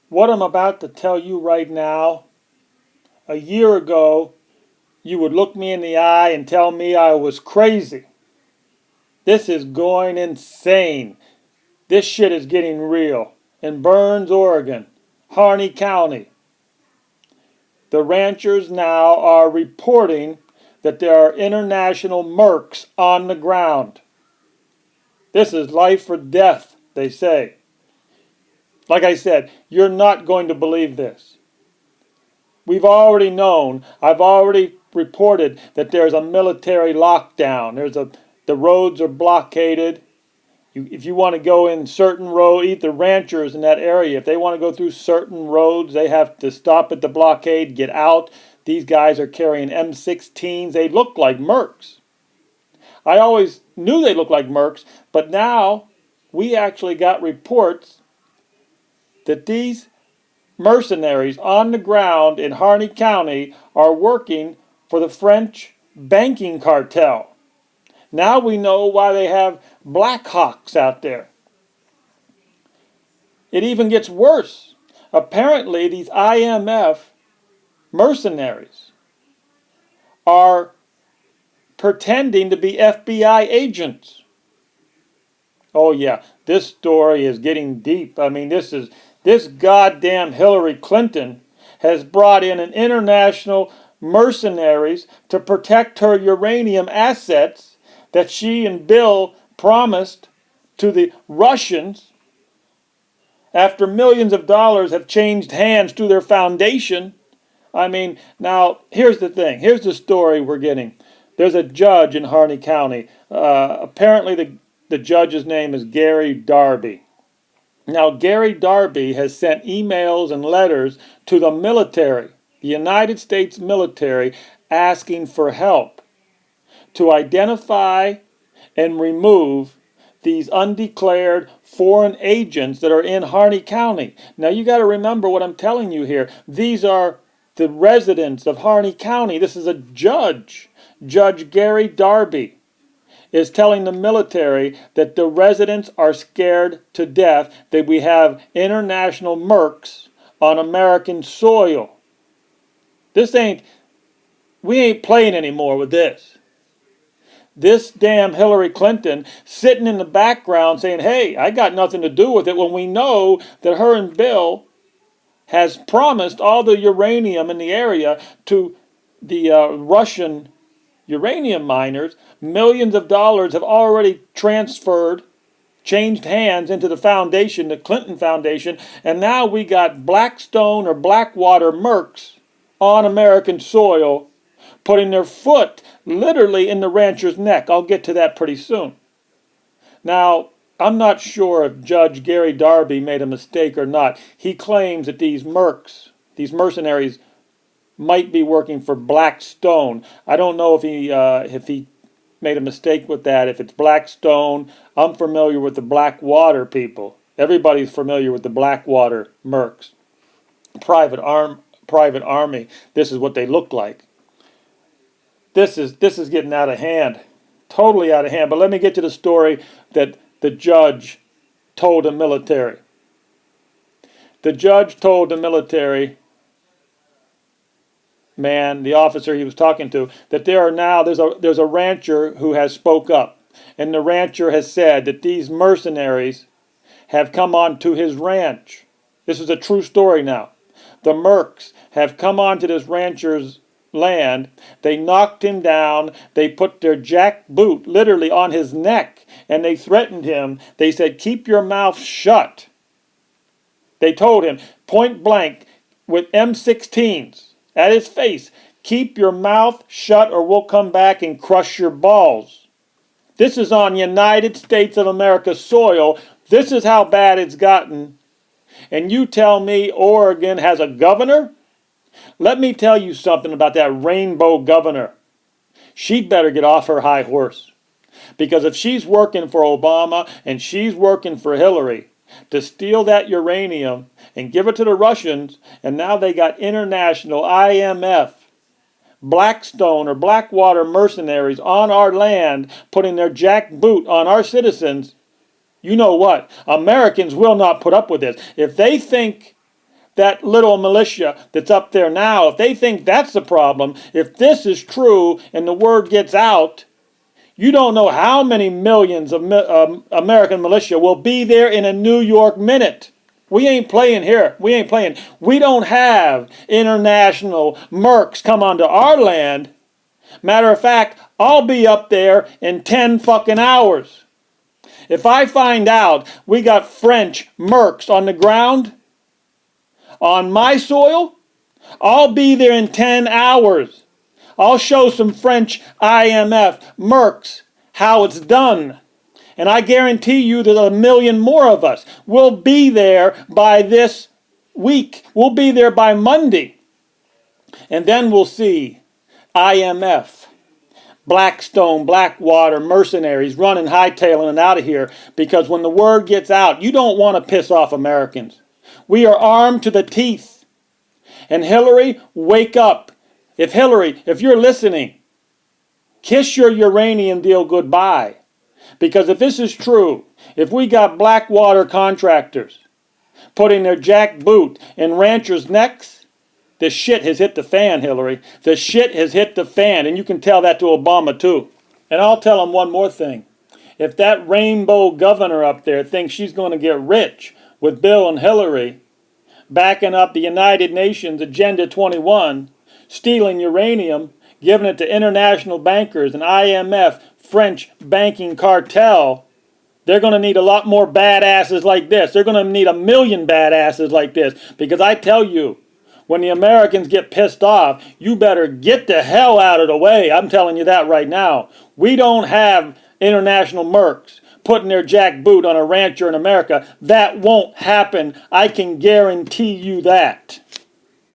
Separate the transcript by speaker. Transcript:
Speaker 1: What I'm about to tell you right now, a year ago, you would look me in the eye and tell me I was crazy. This is going insane. This shit is getting real. In Burns, Oregon, Harney County, the ranchers now are reporting that there are international mercs on the ground. This is life or death, they say. Like I said, you're not going to believe this. We've already known, I've already reported that there's a military lockdown. The roads are blockaded. If you want to go in certain roads, the ranchers in that area, if they want to go through certain roads, they have to stop at the blockade, get out. These guys are carrying M16s. They look like Mercs. I always knew they looked like Mercs, but now we actually got reports that these mercenaries on the ground in Harney County are working for the French banking cartel. Now we know why they have Blackhawks out there. It even gets worse. Apparently, these IMF mercenaries are pretending to be FBI agents. Oh yeah, this story is getting deep. I mean, this goddamn Hillary Clinton has brought in an international mercenaries to protect her uranium assets that she and Bill promised to the Russians after millions of dollars have changed hands to their foundation. I mean, now, here's the thing. Here's the story we're getting. There's a judge in Harney County. Apparently, the judge's name is Gary Darby. Now, Gary Darby has sent emails and letters to the military, the United States military, asking for help to identify and remove these undeclared foreign agents that are in Harney County. Now, you got to remember what I'm telling you here. These are the residents of Harney County. This is a judge. Judge Gary Darby is telling the military that the residents are scared to death that we have international mercs on American soil. We ain't playing anymore with this. This damn Hillary Clinton sitting in the background saying, hey, I got nothing to do with it, when we know that her and Bill has promised all the uranium in the area to the Russian uranium miners. Millions of dollars have already transferred, changed hands into the foundation, the Clinton Foundation, and now we got Blackstone or Blackwater Mercs on American soil putting their foot literally in the rancher's neck. I'll get to that pretty soon. Now, I'm not sure if Judge Gary Darby made a mistake or not. He claims that these mercs, these mercenaries, might be working for Blackstone. I don't know if he made a mistake with that. If it's Blackstone, I'm familiar with the Blackwater people. Everybody's familiar with the Blackwater Mercs. Private army. This is what they look like. This is getting out of hand. Totally out of hand. But let me get to the story that the judge told the military. The judge told the military man, the officer he was talking to, that there's a rancher who has spoke up. And the rancher has said that these mercenaries have come onto his ranch. This is a true story now. The Mercs have come onto this rancher's land. They knocked him down. They put their jackboot literally on his neck, and they threatened him. They said, keep your mouth shut. They told him point blank with M16s at his face, keep your mouth shut or we'll come back and crush your balls. This is on United States of America soil. This is how bad it's gotten. And you tell me Oregon has a governor? Let me tell you something about that rainbow governor. She'd better get off her high horse. Because if she's working for Obama and she's working for Hillary to steal that uranium and give it to the Russians, and now they got international IMF, Blackstone or Blackwater mercenaries on our land putting their jackboot on our citizens, you know what? Americans will not put up with this. If they think that little militia that's up there now, if they think that's the problem, if this is true and the word gets out, you don't know how many millions of American militia will be there in a New York minute. We ain't playing here. We ain't playing. We don't have international Mercs come onto our land. Matter of fact, I'll be up there in 10 fucking hours. If I find out we got French Mercs on the ground, on my soil, I'll be there in 10 hours. I'll show some French IMF Mercs how it's done. And I guarantee you there's a million more of us. We'll be there by this week. We'll be there by Monday. And then we'll see IMF, Blackstone, Blackwater Mercenaries running, hightailing and out of here, because when the word gets out, you don't want to piss off Americans. We are armed to the teeth. And Hillary, wake up. Hillary, if you're listening, kiss your uranium deal goodbye. Because if this is true, if we got Blackwater contractors putting their jackboot in ranchers' necks, the shit has hit the fan, Hillary. The shit has hit the fan, and you can tell that to Obama too. And I'll tell him one more thing. If that rainbow governor up there thinks she's going to get rich with Bill and Hillary backing up the United Nations Agenda 21, stealing uranium, giving it to international bankers and IMF, French banking cartel, they're going to need a lot more badasses like this. They're going to need a million badasses like this. Because I tell you, when the Americans get pissed off, you better get the hell out of the way. I'm telling you that right now. We don't have international Mercs putting their jackboot on a rancher in America. That won't happen. I can guarantee you that.